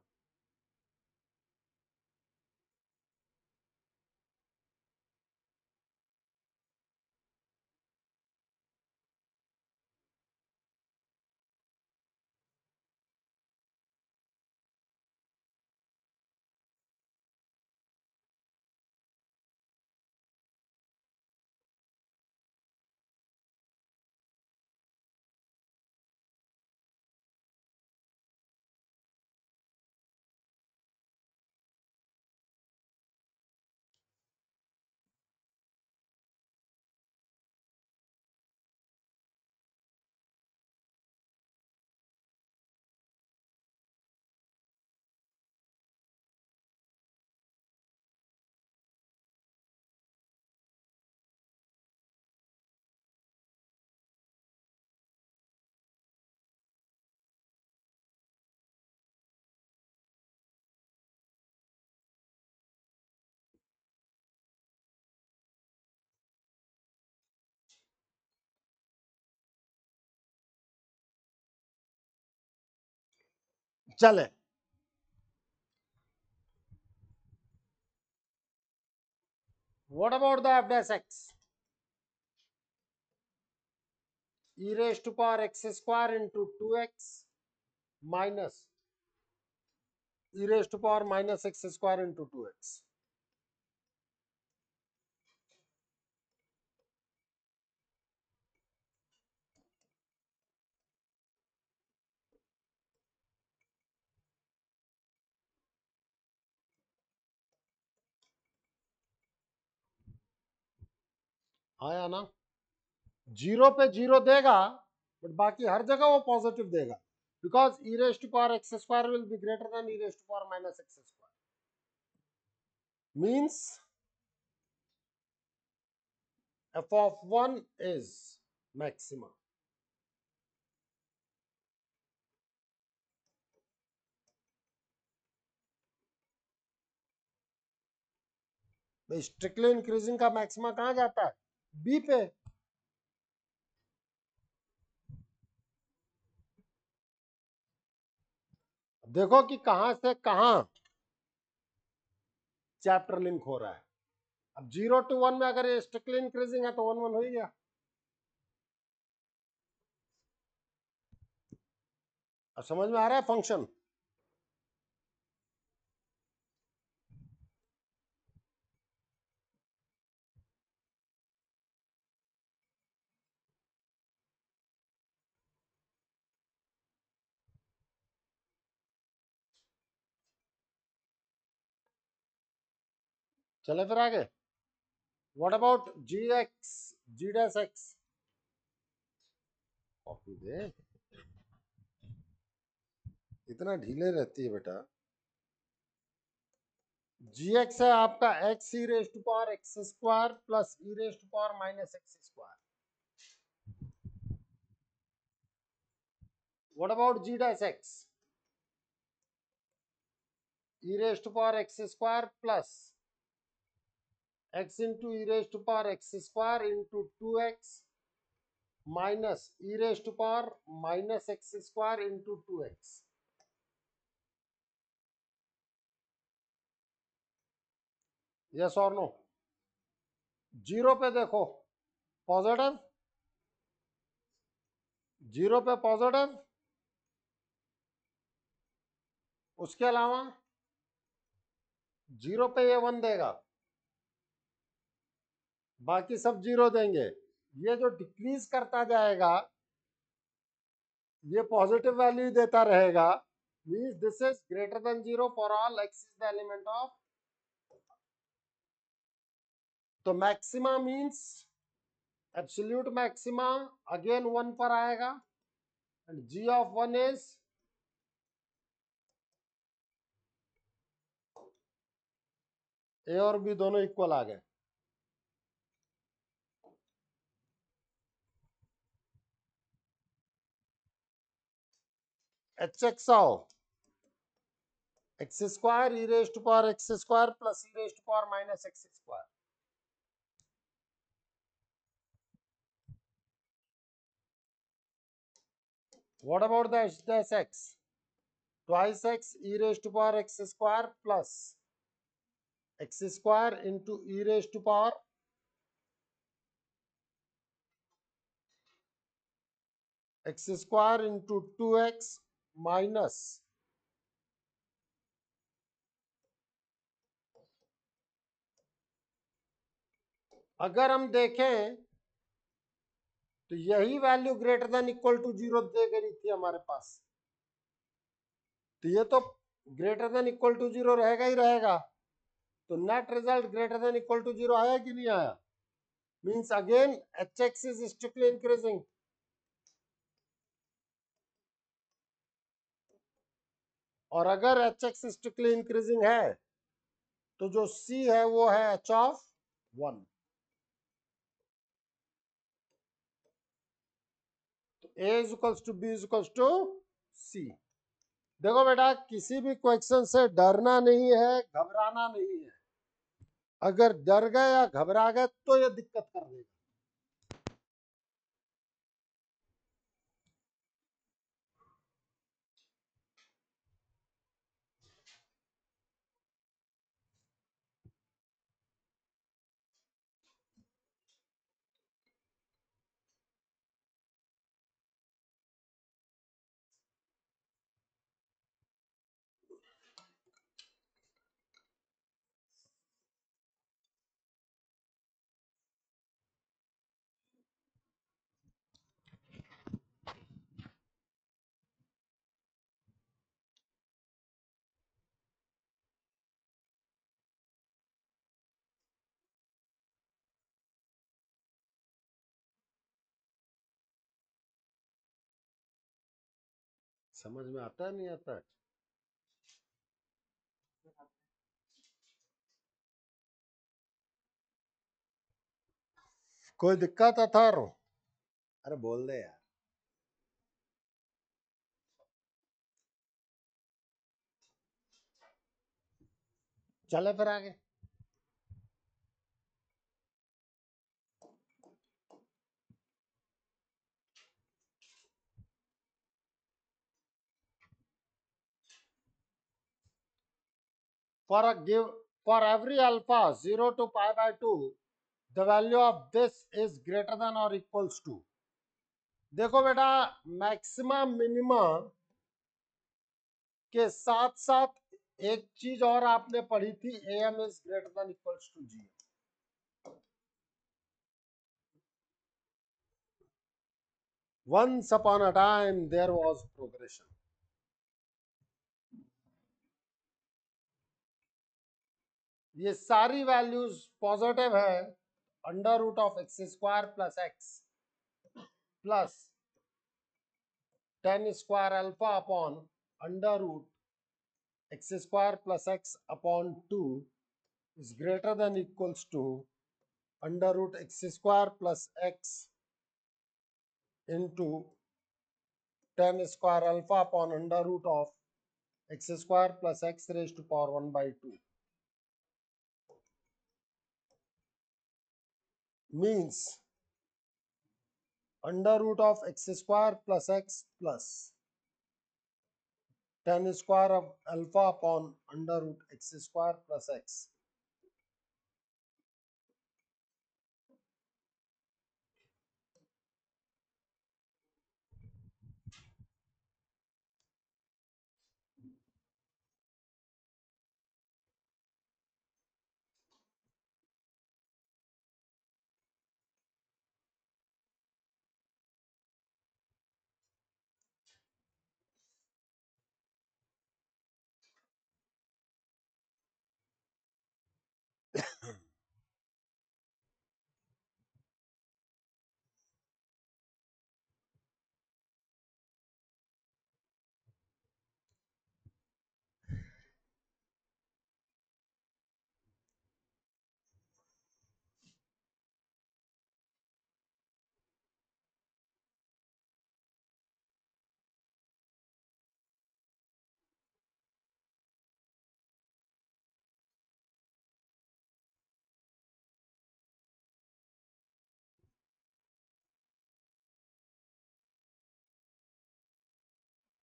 चले, what about the f dash x? E raised to power x square into 2x minus e raised to power minus x square into 2x. आया ना? जीरो पे जीरो देगा, बट बाकी हर जगह वो पॉजिटिव देगा, because e raised to power x square will be greater than e raised to power minus x square. Means f of 1 is maxima. Strictly increasing का maxima कहां जाता है? बी पे। देखो कि कहां से कहां चैप्टर लिंक हो रहा है। अब 0 to 1 में अगर ये स्ट्रिक्टली इंक्रीजिंग है तो 1 1 हो ही गया। अब समझ में आ रहा है फंक्शन? चले फिर आगे। What about g x, g dash x? Copy दे, इतना ढीले रहती है बेटा। जी एक्स है आपका x e raise to power x square plus e raise to power minus x square. What about g dash x? E raise to power x square plus x into e raised to power x square into 2x minus e raised to power minus x square into 2x. Yes और no? Zero पे देखो positive, zero पे positive, उसके अलावा zero पे ये 1 देगा, बाकी सब जीरो देंगे। ये जो डिक्रीज करता जाएगा ये पॉजिटिव वैल्यू देता रहेगा। Means this is greater than zero for all x is the element of. तो maxima means absolute maxima again 1 पर आएगा and g of 1 is A और बी दोनों इक्वल आ गए। एच एक्स आओ, x square e raise to power x square plus e raise to power minus x square. What about the h dash x? Twice x e raised to power x square plus x square into e raised to power x square into 2x minus अगर हम देखें तो यही value greater than equal to 0 दे गई थी हमारे पास, तो ये तो ग्रेटर देन इक्वल टू 0 रहेगा ही रहेगा। तो net result greater than equal to 0 आया कि नहीं आया? Means again h x is strictly increasing. और अगर एच एक्स स्ट्रिक्टली इंक्रीजिंग है तो जो सी है वो है एच ऑफ 1। तो a is equals to B is equals to C. देखो बेटा, किसी भी क्वेश्चन से डरना नहीं है, घबराना नहीं है। अगर डर गए या घबरा गए तो ये दिक्कत कर देगा। समझ में आता है नहीं आता है? कोई दिक्कत अथर? अरे बोल दे यार। चले फिर आगे। For a give for every alpha 0 to pi by 2, the value of this is greater than or equals to। देखो बेटा, मैक्सिमम मिनिमम के साथ साथ एक चीज और आपने पढ़ी थी, am is greater than equals to gm। Once upon a time there was progression। ये सारी वैल्यूज पॉजिटिव है। Under root of x square plus x plus 10 square alpha upon under root x square plus x upon 2 is greater than equals to under root x square plus x into 10 square alpha upon under root of x square plus x raised to power 1 by 2 means under root of x square plus x plus 10 square of alpha upon under root x square plus x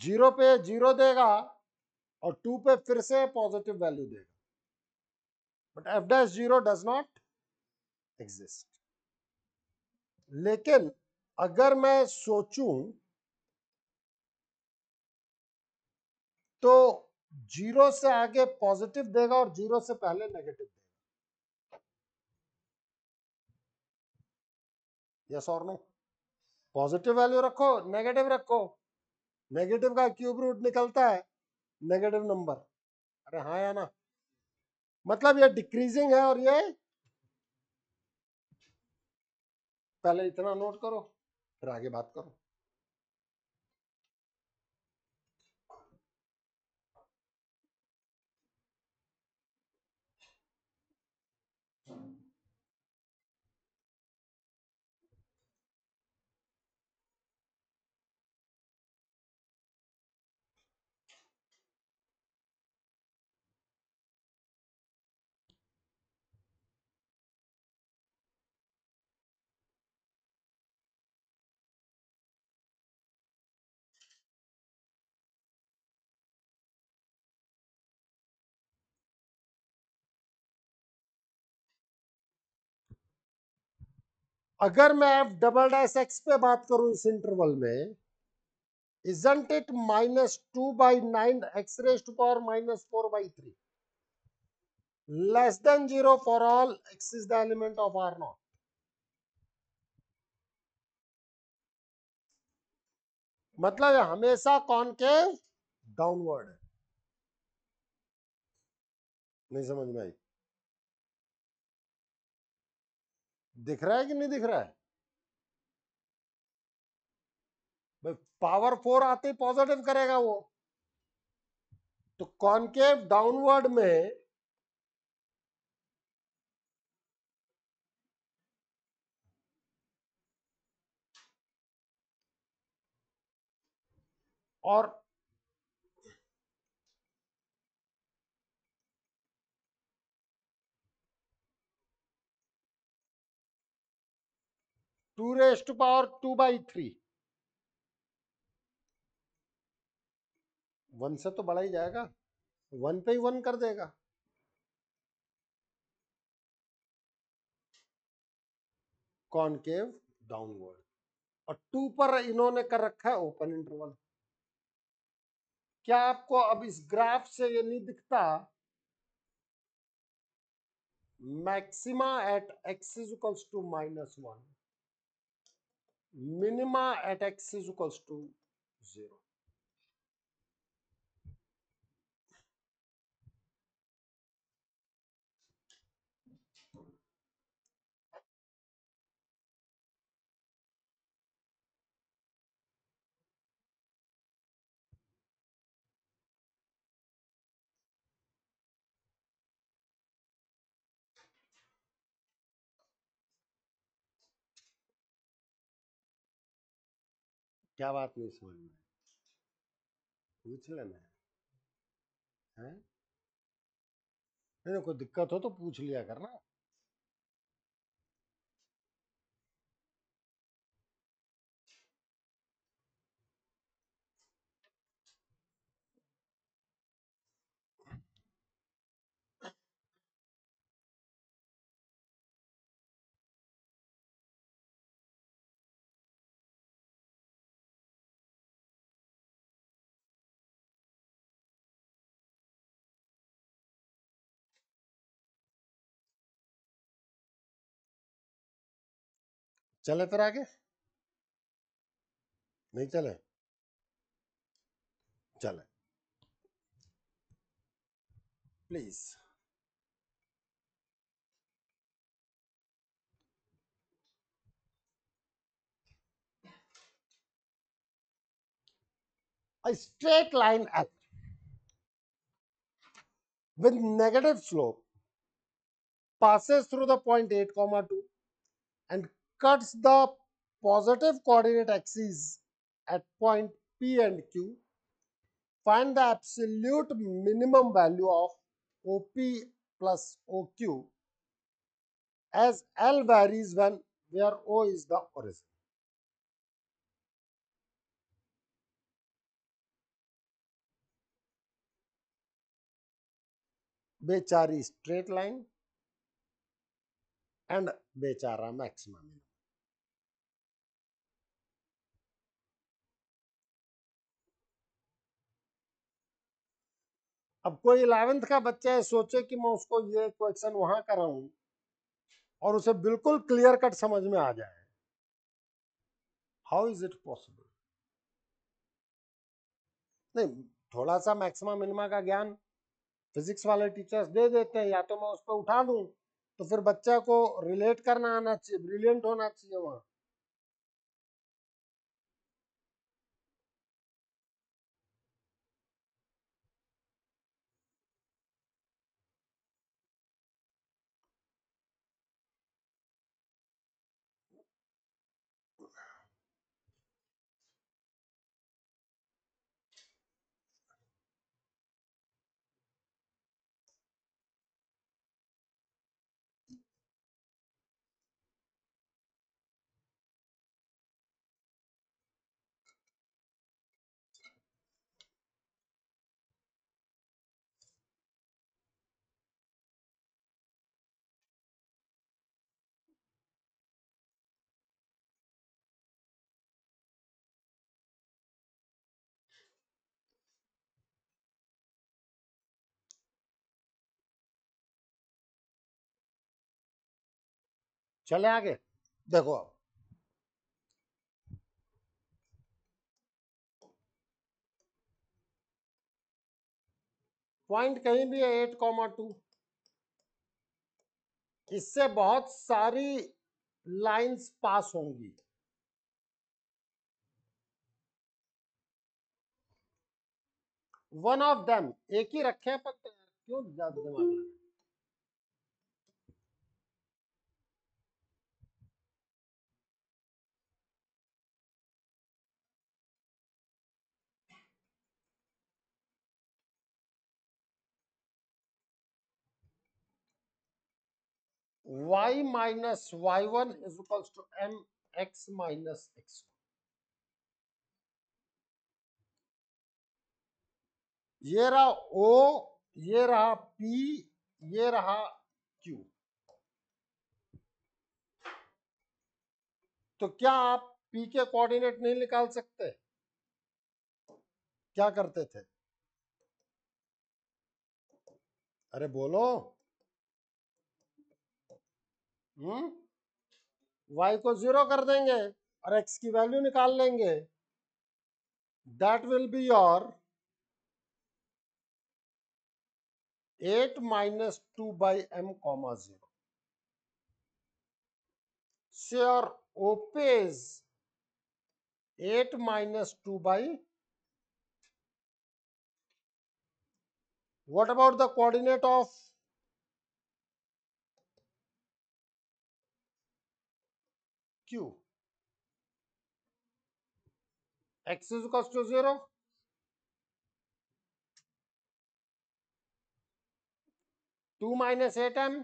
zero पे zero देगा और 2 पे फिर से positive value देगा, but F dash zero does not exist. लेकिन अगर मैं सोचूं तो जीरो से आगे पॉजिटिव देगा और जीरो से पहले नेगेटिव देगा। यस और नो? पॉजिटिव वैल्यू रखो, नेगेटिव रखो, नेगेटिव का क्यूब रूट निकलता है नेगेटिव नंबर। अरे हाँ या ना? मतलब ये डिक्रीजिंग है और ये, पहले इतना नोट करो फिर आगे बात करो। अगर मैं f डबल डैश x पे बात करूं इस इंटरवल में, isn't it -2/9 x raised to power -4/3 less than 0 for all x is the element of R0? मतलब ये हमेशा कॉनकेव डाउनवर्ड है। नहीं समझ में आई? दिख रहा है कि नहीं दिख रहा है? भाई पावर 4 आते ही पॉजिटिव करेगा वो, तो कॉनकेव डाउनवर्ड में और 2 raised to power 2/3 1 से तो बड़ा ही जाएगा, 1 पे ही 1 कर देगा। कॉनकेव डाउनवर्ड, और 2 पर इन्होंने कर रखा है ओपन इंटरवल। क्या आपको अब इस ग्राफ से ये नहीं दिखता maxima at x is equals to -1, minima at x is equals to 0? क्या बात नहीं समझ में? पूछ लेना है? नहीं कोई दिक्कत हो तो पूछ लिया करना। चले फिर आगे? नहीं चले? चले please. A straight line F with negative slope passes through the point 8, 2 and cuts the positive coordinate axes at point P and Q. Find the absolute minimum value of OP plus OQ as L varies when where O is the origin. बेचारी straight line and बेचारा maximum. अब कोई 11th का बच्चा है सोचे कि मैं उसको ये क्वेश्चन वहां कराऊं और उसे बिल्कुल क्लियर कट समझ में आ जाए, हाउ इज इट पॉसिबल? नहीं, थोड़ा सा मैक्सिमा मिनिमा का ज्ञान फिजिक्स वाले टीचर्स दे देते हैं, या तो मैं उस पर उठा दूं तो फिर बच्चा को रिलेट करना आना चाहिए, ब्रिलियंट होना चाहिए वहां। चले आगे, देखो अब पॉइंट कहीं भी है 8,2, इससे बहुत सारी लाइंस पास होंगी। वन ऑफ देम, एक ही रखे हैं पर क्यों ज्यादा दिमाग लगा? y minus y1 is equals to mx minus x1। ये रहा O, ये रहा P, ये रहा Q। तो क्या आप P के कोऑर्डिनेट नहीं निकाल सकते? क्या करते थे? अरे बोलो। y को 0 कर देंगे और x की वैल्यू निकाल लेंगे। That will be your 8 minus 2 by m comma 0। So your OP is 8 minus 2 by, what about the coordinate of Q? X is equals to 0। 2 minus 8m,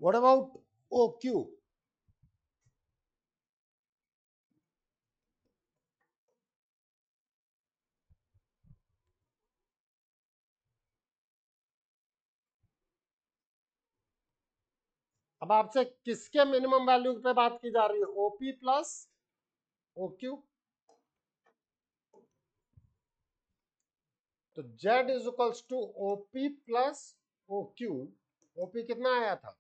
what about OQ? अब आपसे किसके minimum value पे बात की जा रही है? OP plus OQ। तो Z is equals to OP plus OQ। OP कितना आया था?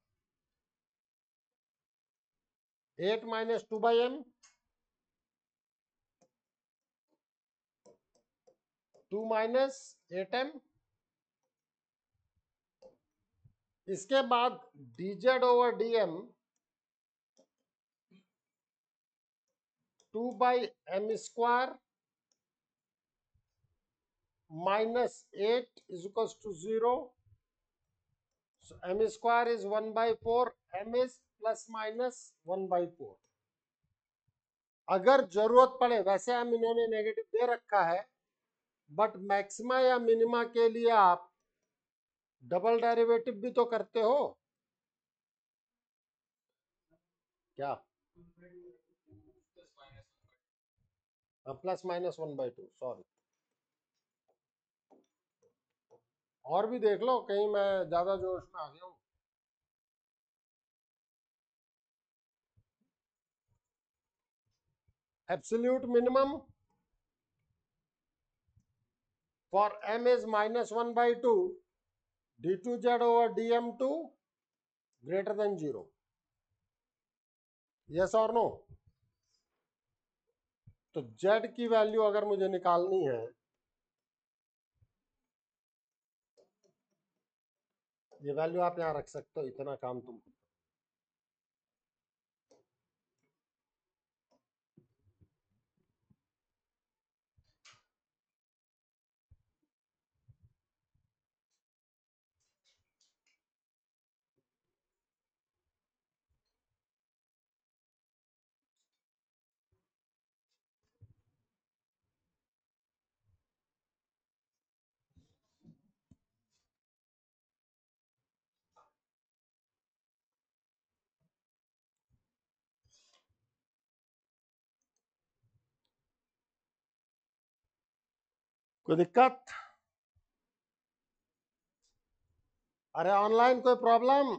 8 minus 2 by m, 2 minus 8m। इसके बाद dz over dm 2 by m square minus 8 is equals to 0। So m square is 1 by 4, m is plus minus 1 by 4। अगर जरूरत पड़े, वैसे हम इन्होंने नेगेटिव दे रखा है, बट मैक्सिमा या मिनिमा के लिए आप डबल डेरिवेटिव भी तो करते हो क्या? Plus minus 1/2, sorry. और भी देख लो, कहीं मैं ज्यादा जोश में आ गया हूं। Absolute minimum for m is minus 1/2, d2z over dm2 greater than 0। Yes और नो? तो z की वैल्यू अगर मुझे निकालनी है, ये वैल्यू आप यहां रख सकते हो, इतना काम तुम। कोई दिक्कत? अरे ऑनलाइन कोई प्रॉब्लम?